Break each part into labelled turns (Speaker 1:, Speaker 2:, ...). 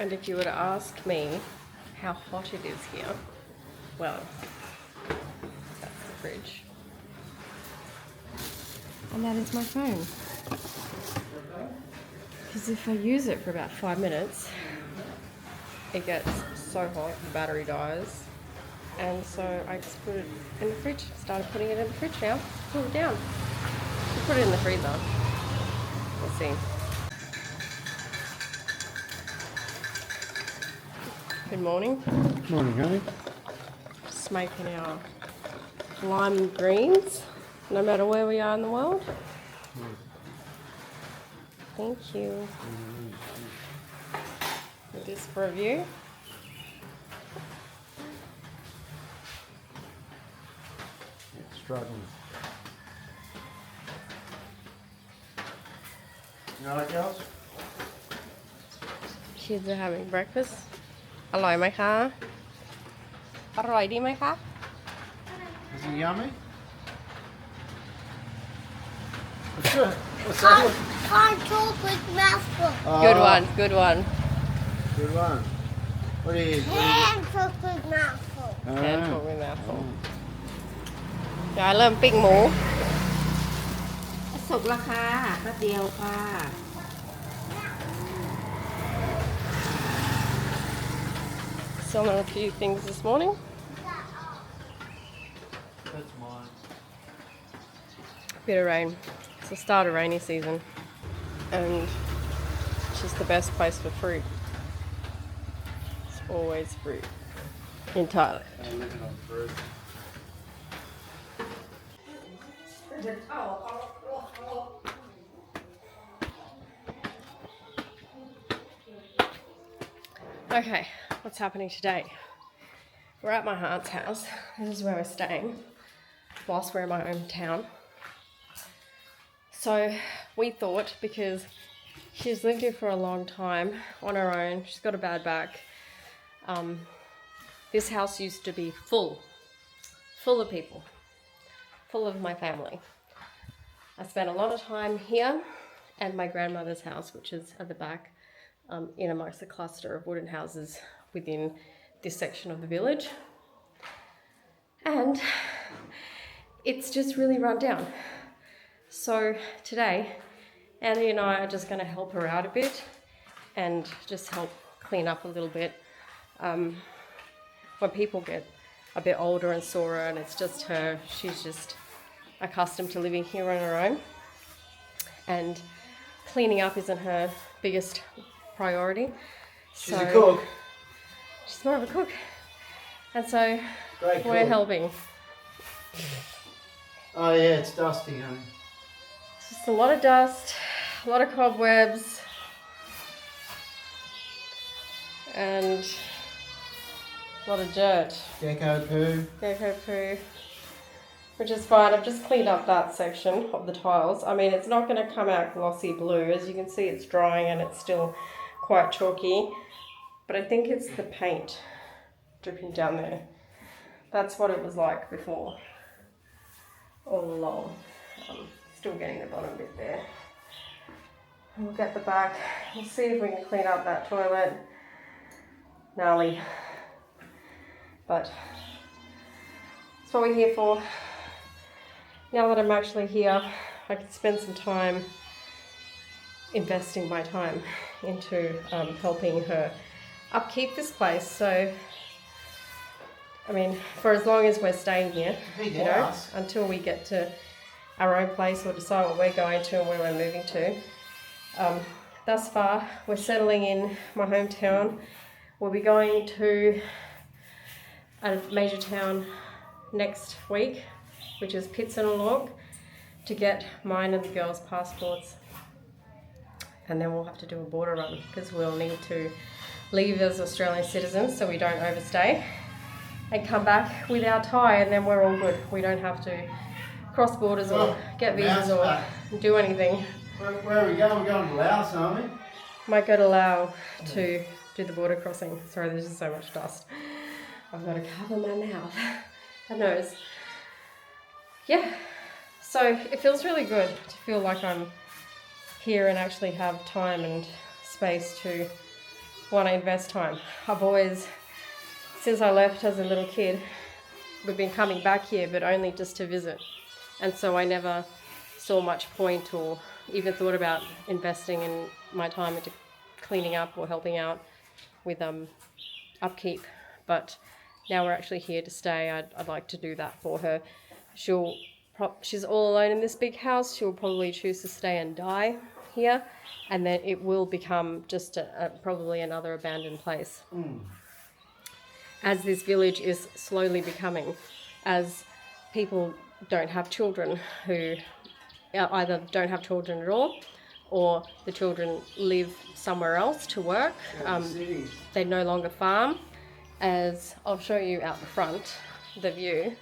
Speaker 1: And if you were to ask me how hot it is here, well, that's the fridge. And that is my phone. Because if I use it for about 5 minutes, it gets so hot, the battery dies. And so I just put it in the fridge. Started putting it in the fridge now. Cool it down. You put it in the freezer. We'll see. Good morning.
Speaker 2: Morning, honey.
Speaker 1: Just making our lime greens, no matter where we are in the world. Thank you. With this for a view.
Speaker 2: Struggling. You all right, girls?
Speaker 1: Kids are having breakfast. อร่อยไหมคะ อร่อยดีไหมคะ
Speaker 2: Is it yummy? What's that?
Speaker 3: Hot chocolate mouthful.
Speaker 1: Good one, good one.
Speaker 2: Good one. What do you?
Speaker 3: Hand chocolate mouthful.
Speaker 1: And for me mouthful. ยายเริ่มปิ้งหมู
Speaker 4: สุกแล้วค่ะแป๊บเดียวค่ะ
Speaker 1: Selling a few things this morning.
Speaker 2: That's mine.
Speaker 1: Bit of rain. It's the start of rainy season. And it's just the best place for fruit. It's always fruit in Thailand.
Speaker 2: I'm living on fruit.
Speaker 1: Okay, what's happening today? We're at my aunt's house. This is where we're staying whilst we're in my own town. So we thought, because she's lived here for a long time on her own, she's got a bad back. This house used to be full of people, full of my family. I spent a lot of time here and my grandmother's house, which is at the back, in amongst a cluster of wooden houses within this section of the village. And it's just really run down. So today, Annie and I are just going to help her out a bit and just help clean up a little bit. When people get a bit older and sorer and it's just her, she's just accustomed to living here on her own. And cleaning up isn't her biggest priority.
Speaker 2: She's a cook.
Speaker 1: She's more of a cook. And so
Speaker 2: Great
Speaker 1: we're
Speaker 2: cook.
Speaker 1: helping.
Speaker 2: Oh yeah, it's dusty, honey.
Speaker 1: It's just a lot of dust, a lot of cobwebs, and a lot of dirt.
Speaker 2: Gecko poo.
Speaker 1: Gecko poo. Which is fine. I've just cleaned up that section of the tiles. I mean, it's not going to come out glossy blue. As you can see, it's drying and it's still quite chalky. But I think it's the paint dripping down there. That's what it was like before. All along. Still getting the bottom bit there. And we'll get the back. We'll see if we can clean up that toilet. Gnarly. But that's what we're here for. Now that I'm actually here, I can spend some time investing my time into helping her upkeep this place. So, I mean, for as long as we're staying here,
Speaker 2: Big
Speaker 1: you know,
Speaker 2: house.
Speaker 1: until we get to our own place or decide what we're going to and where we're moving to. Thus far, we're settling in my hometown. We'll be going to a major town next week, which is Pitsanalog, to get mine and the girls' passports. And then we'll have to do a border run because we'll need to leave as Australian citizens so we don't overstay and come back with our Thai, and then we're all good. We don't have to cross borders or get visas or do anything.
Speaker 2: Where are we going? We're going to Laos, aren't we?
Speaker 1: Might go to Laos to do the border crossing. Sorry, there's just so much dust. I've got to cover my mouth and nose. Yeah, so it feels really good to feel like I'm here and actually have time and space to want to invest time. I've always, since I left as a little kid, we've been coming back here, but only just to visit. And so I never saw much point or even thought about investing in my time into cleaning up or helping out with upkeep. But now we're actually here to stay. I'd like to do that for her. She's all alone in this big house. She'll probably choose to stay and die here, and then it will become just probably another abandoned place. As this village is slowly becoming, as people don't have children who either don't have children at all, or the children live somewhere else to work. They no longer farm. As I'll show you out the front, the view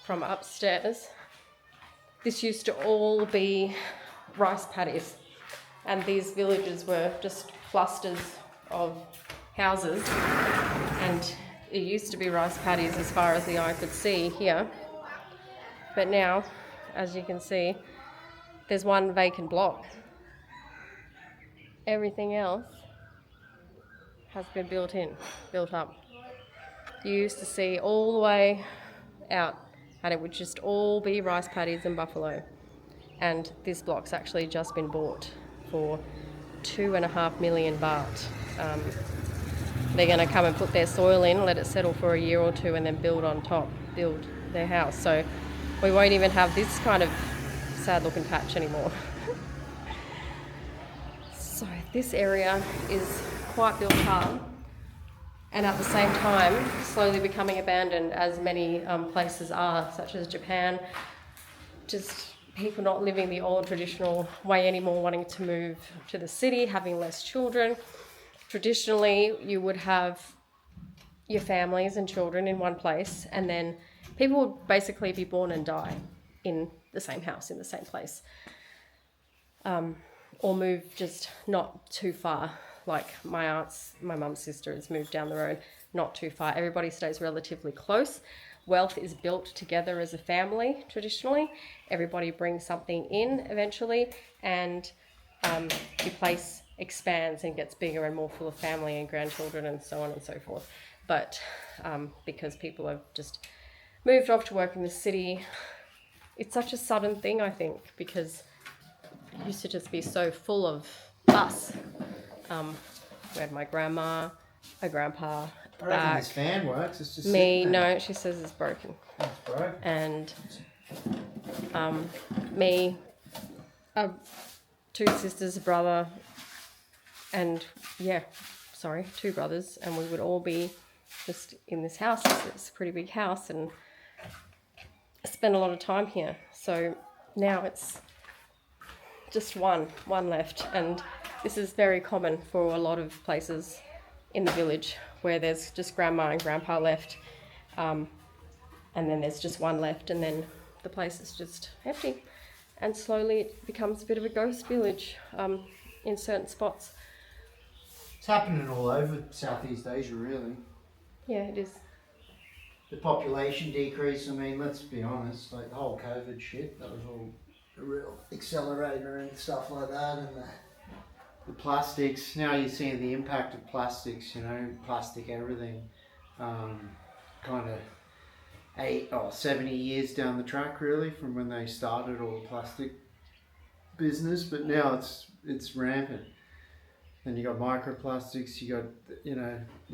Speaker 1: from upstairs. This used to all be rice paddies, and these villages were just clusters of houses, and it used to be rice paddies as far as the eye could see here. But now, as you can see, there's one vacant block. Everything else has been built up. You used to see all the way out, and it would just all be rice paddies and buffalo. And this block's actually just been bought for 2.5 million baht. They're going to come and put their soil in, let it settle for a year or two, and then build on top, build their house. So we won't even have this kind of sad looking patch anymore. So this area is quite built up, and at the same time slowly becoming abandoned, as many places are, such as Japan. Just people not living the old traditional way anymore, wanting to move to the city, having less children. Traditionally, you would have your families and children in one place, and then people would basically be born and die in the same house, in the same place. Or move just not too far. Like my mum's sister has moved down the road, not too far. Everybody stays relatively close. Wealth is built together as a family, traditionally. Everybody brings something in eventually, and your place expands and gets bigger and more full of family and grandchildren and so on and so forth. But because people have just moved off to work in the city, it's such a sudden thing, I think, because it used to just be so full of us. We had my grandma, a grandpa,
Speaker 2: I reckon this fan works. It's just
Speaker 1: me. No, she says it's broken.
Speaker 2: It's broken.
Speaker 1: And me, two sisters, a brother, and two brothers, and we would all be just in this house. It's a pretty big house, and spend a lot of time here. So now it's just one left, and this is very common for a lot of places in the village where there's just grandma and grandpa left, and then there's just one left, and then the place is just empty, and slowly it becomes a bit of a ghost village in certain spots.
Speaker 2: It's happening all over Southeast Asia, really.
Speaker 1: Yeah, it is.
Speaker 2: The population decrease, I mean, let's be honest, like the whole COVID shit, that was all a real accelerator and stuff like that, and the plastics. Now you're seeing the impact of plastics, plastic everything, kind of 70 years down the track, really, from when they started all the plastic business, but now it's rampant. Then you got microplastics, you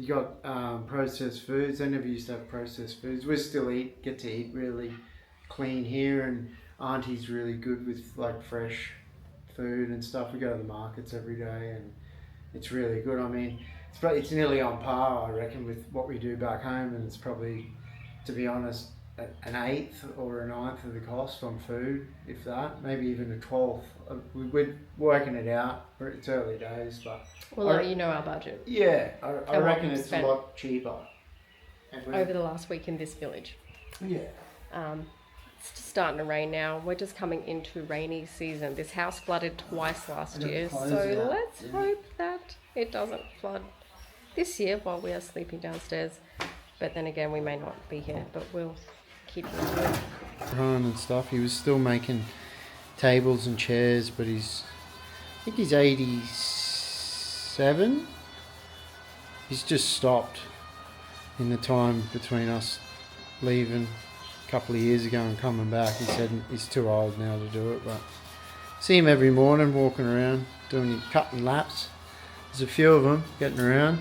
Speaker 2: got processed foods. They never used to have processed foods. We still get to eat really clean here, and Auntie's really good with like fresh food and stuff. We go to the markets every day, and it's really good. I mean, it's nearly on par, I reckon, with what we do back home, and it's probably, to be honest, an eighth or a ninth of the cost on food, if that, maybe even a 12th. We're working it out. It's early days, but
Speaker 1: our budget.
Speaker 2: Yeah, I reckon it's a lot cheaper.
Speaker 1: Over the last week in this village.
Speaker 2: Yeah.
Speaker 1: It's just starting to rain now. We're just coming into rainy season. This house flooded twice last year, so let's hope that it doesn't flood this year while we are sleeping downstairs. But then again, we may not be here, but we'll keep you to it.
Speaker 2: And stuff. He was still making tables and chairs, but I think he's 87. he's just stopped in the time between us leaving a couple of years ago and coming back. He said he's too old now to do it, but see him every morning walking around, cutting laps. There's a few of them getting around,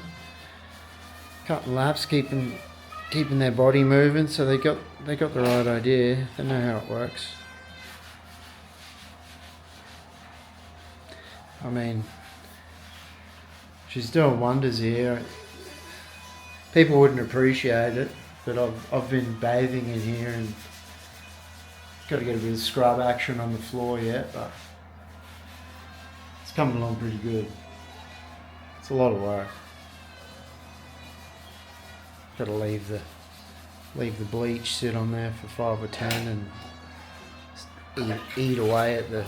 Speaker 2: cutting laps, keeping their body moving. So they got the right idea. They know how it works. I mean, she's doing wonders here. People wouldn't appreciate it, but I've been bathing in here and got to get a bit of scrub action on the floor yet, but it's coming along pretty good. It's a lot of work. Got to leave the bleach sit on there for 5 or 10 and eat away at the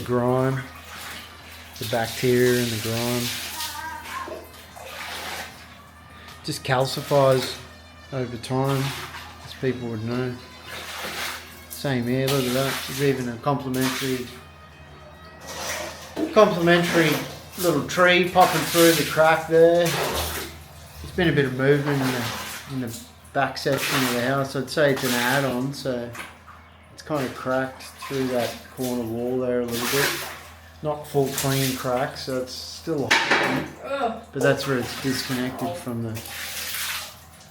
Speaker 2: grime, the bacteria in the grime. Just calcifies over time, as people would know. Same here, look at that. There's even a complimentary little tree popping through the crack there. There's been a bit of movement in the back section of the house. I'd say it's an add-on, so it's kind of cracked through that corner wall there a little bit. Not full clean crack, so it's still but that's where it's disconnected from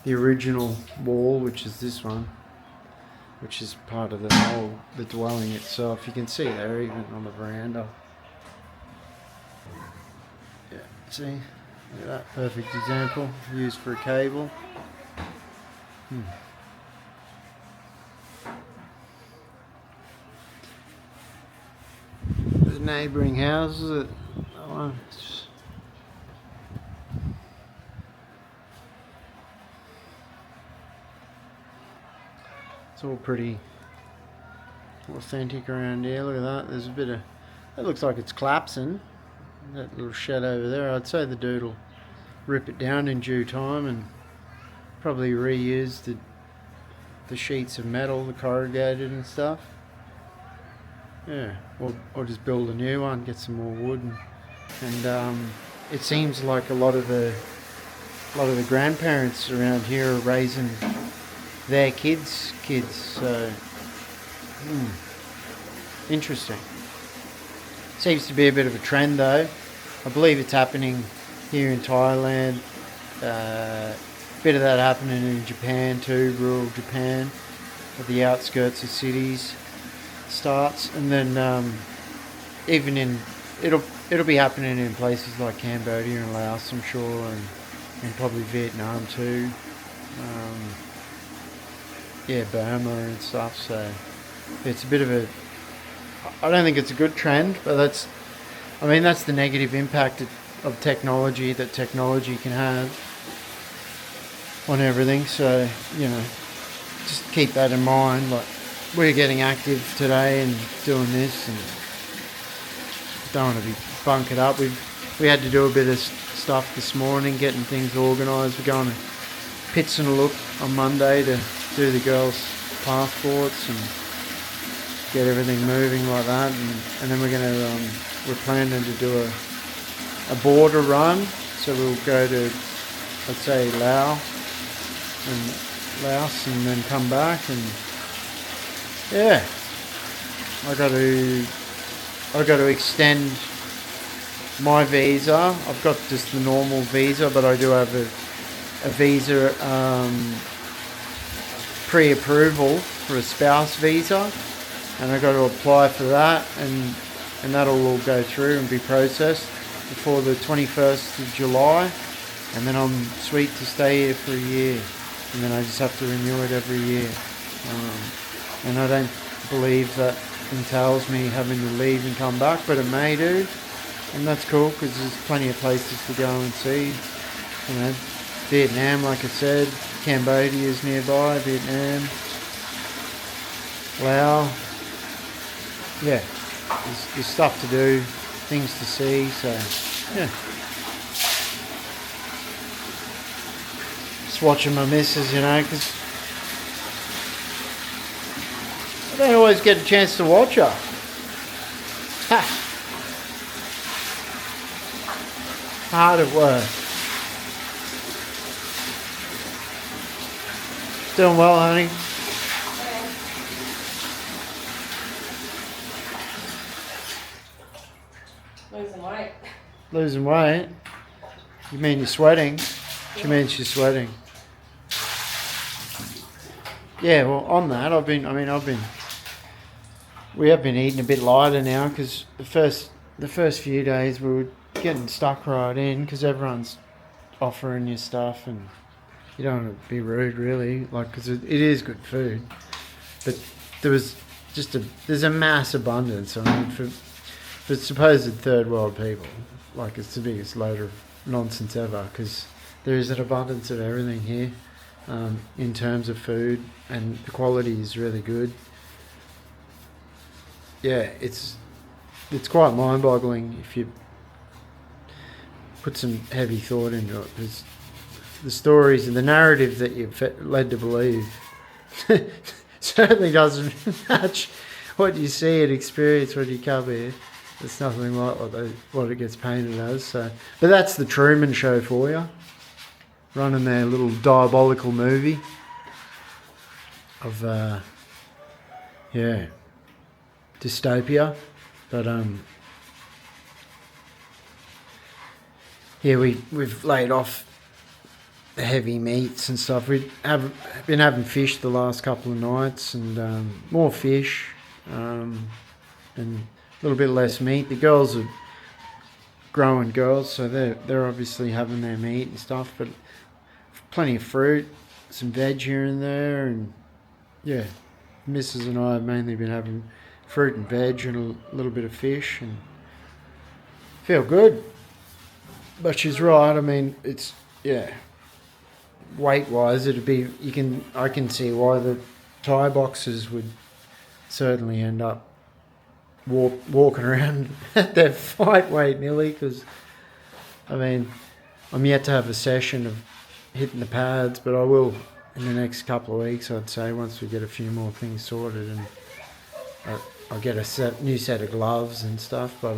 Speaker 2: the original wall, which is this one, which is part of the dwelling itself. You can see there even on the veranda. Yeah, see, look at that, perfect example used for a cable. The neighbouring houses. It's all pretty authentic around here. Look at that. There's a bit of. That looks like it's collapsing. That little shed over there. I'd say the dude will rip it down in due time and probably reuse the sheets of metal, the corrugated and stuff. Yeah, or just build a new one, get some more wood, and it seems like a lot of the grandparents around here are raising their kids. So interesting. Seems to be a bit of a trend though. I believe it's happening here in Thailand. Bit of that happening in Japan too, rural Japan, at the outskirts of cities. Starts, and then even it'll be happening in places like Cambodia and Laos, I'm sure, and probably Vietnam too. Burma and stuff. So it's a bit of a. I don't think it's a good trend, but that's the negative impact of technology that technology can have on everything. So just keep that in mind. Like, we're getting active today and doing this, and don't want to be bunkered up. We had to do a bit of stuff this morning, getting things organised. We're going to Pits and a Look on Monday to do the girls' passports and get everything moving like that, and then we're planning to do a border run. So we'll go to, let's say, Laos and then come back. And yeah, I got to extend my visa. I've got just the normal visa, but I do have a visa pre-approval for a spouse visa, and I got to apply for that, and that'll all go through and be processed before the 21st of July, and then I'm sweet to stay here for a year, and then I just have to renew it every year. And I don't believe that entails me having to leave and come back, but it may do, and that's cool because there's plenty of places to go and see. Vietnam, like I said, Cambodia is nearby, Vietnam, Laos. Yeah, there's stuff to do, things to see, so yeah. Just watching my missus, because I don't always get a chance to watch her. Ha! Hard at work. Doing well, honey.
Speaker 1: Losing weight.
Speaker 2: Losing weight? You mean you're sweating? She means she's sweating. Yeah, well, on that, we have been eating a bit lighter now because the first few days we were getting stuck right in because everyone's offering you stuff and you don't want to be rude really, like, because it is good food, but there's a mass abundance. I mean, for supposed third world people, like, it's the biggest load of nonsense ever because there is an abundance of everything here, in terms of food, and the quality is really good. Yeah, it's quite mind-boggling if you put some heavy thought into it, because the stories and the narrative that you're led to believe certainly doesn't match what you see and experience when you come here. It's nothing like what it gets painted as. So, but that's the Truman Show for you, running their little diabolical movie of dystopia. But we've laid off the heavy meats and stuff. We have been having fish the last couple of nights, and more fish, and a little bit less meat. The girls are growing girls, so they're obviously having their meat and stuff, but plenty of fruit, some veg here and there, and yeah, Mrs. and I have mainly been having fruit and veg and a little bit of fish, and feel good. But she's right. I mean, it's, yeah, weight wise, I can see why the Thai boxers would certainly end up walking around at their fight weight nearly, because I mean, I'm yet to have a session of hitting the pads, but I will in the next couple of weeks, I'd say, once we get a few more things sorted, and I'll get a new set of gloves and stuff. But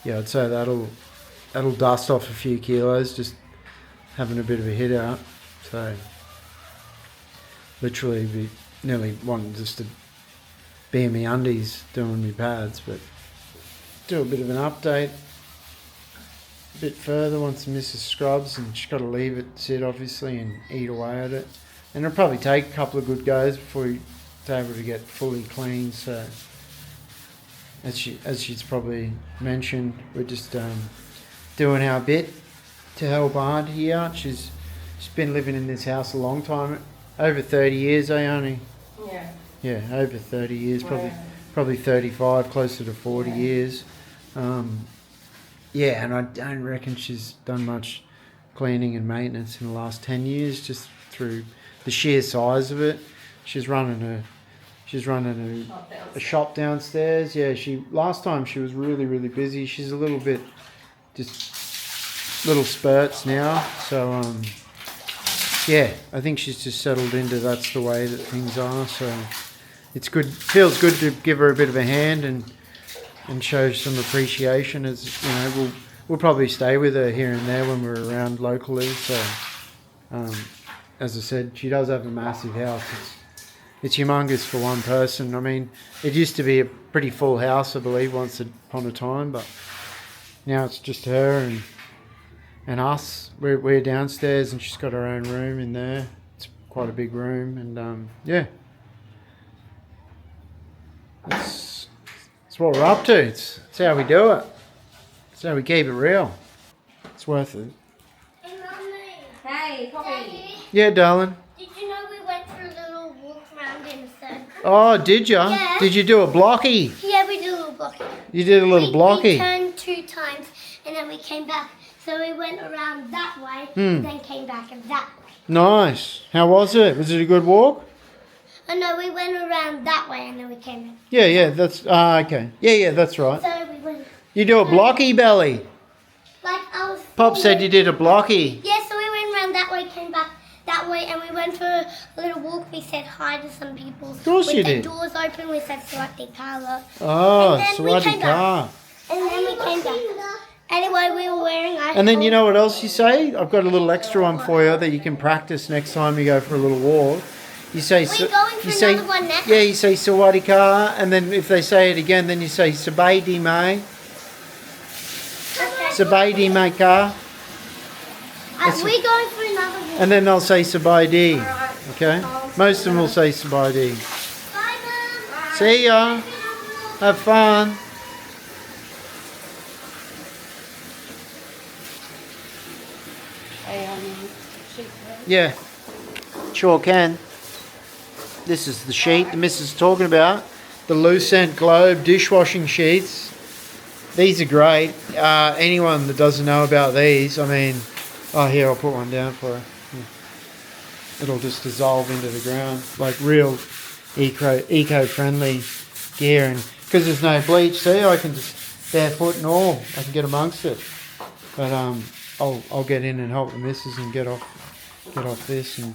Speaker 2: yeah, I'd say that'll dust off a few kilos, just having a bit of a hit out. So literally be nearly wanting just to be in my undies doing my pads. But do a bit of an update a bit further once Mrs. scrubs, and she's got to leave it sit obviously and eat away at it, and it'll probably take a couple of good goes before you're able to get fully clean. So as she's probably mentioned, we're just doing our bit to help Aunt here. She's been living in this house a long time, over 30 years, only. Yeah, over 30 years, probably 35, closer to 40 years. Yeah, and I don't reckon she's done much cleaning and maintenance in the last 10 years, just through the sheer size of it. She's running a shop downstairs. Yeah, last time she was really, really busy. She's a little bit, just little spurts now. So yeah, I think she's just settled into that's the way that things are. So it's good. Feels good to give her a bit of a hand and show some appreciation. As you know, we'll probably stay with her here and there when we're around locally. So as I said, she does have a massive house. It's humongous for one person. I mean, it used to be a pretty full house, I believe, once upon a time, but now it's just her and us. We're downstairs, and she's got her own room in there. It's quite a big room, and yeah, that's what we're up to. It's how we do it. It's how we keep it real. It's worth it.
Speaker 3: Hey, Mummy.
Speaker 4: Hey, Poppy.
Speaker 3: Daddy,
Speaker 2: Yeah, darling.
Speaker 3: did you know we went for a little walk around in the circle?
Speaker 2: Oh, did ya?
Speaker 3: Yeah.
Speaker 2: Did you do a blocky?
Speaker 3: Yeah, we did a little blocky.
Speaker 2: You did a little
Speaker 3: We
Speaker 2: blocky.
Speaker 3: turned 2 times and then we came back. So we went around that way and then came back that way.
Speaker 2: Nice. How was it? Was it a good walk?
Speaker 3: Oh no, we went around that way and then we came back.
Speaker 2: Yeah, that's okay. Yeah, that's right.
Speaker 3: So we went
Speaker 2: You do a blocky, Belly.
Speaker 3: like I was.
Speaker 2: Pop said you did a blocky.
Speaker 3: Yeah, so we went around that way, came back that way, and we went for a little walk. We said hi to some people. Of
Speaker 2: course you did.
Speaker 3: With the doors open, we said Swati Kala.
Speaker 2: Oh,
Speaker 3: And then we
Speaker 2: Swati
Speaker 3: came
Speaker 2: Car.
Speaker 3: And then we came back. Anyway, we were wearing ice.
Speaker 2: And then you know what else you say? I've got a little extra one for you that you can practice next time you go for a little walk. You say,
Speaker 3: We're going for
Speaker 2: you say,
Speaker 3: another one next.
Speaker 2: yeah, you say sawadika, and then if they say it again, then you say sabaidi mai, sabaidi mai ka,
Speaker 3: We're going for another one.
Speaker 2: and then they'll say sabaidi. Okay? Most of them will say sabaidi.
Speaker 3: Bye, Mum.
Speaker 2: See ya. Have fun.
Speaker 1: Sheet pan.
Speaker 2: Yeah, sure can. This is the sheet the missus is talking about. The Lucent Globe dishwashing sheets. These are great. Anyone that doesn't know about these, I mean, oh here, I'll put one down for her. It'll just dissolve into the ground. Like real eco-friendly gear. And because there's no bleach, see, I can just barefoot and all, I can get amongst it. But I'll get in and help the missus and get off this and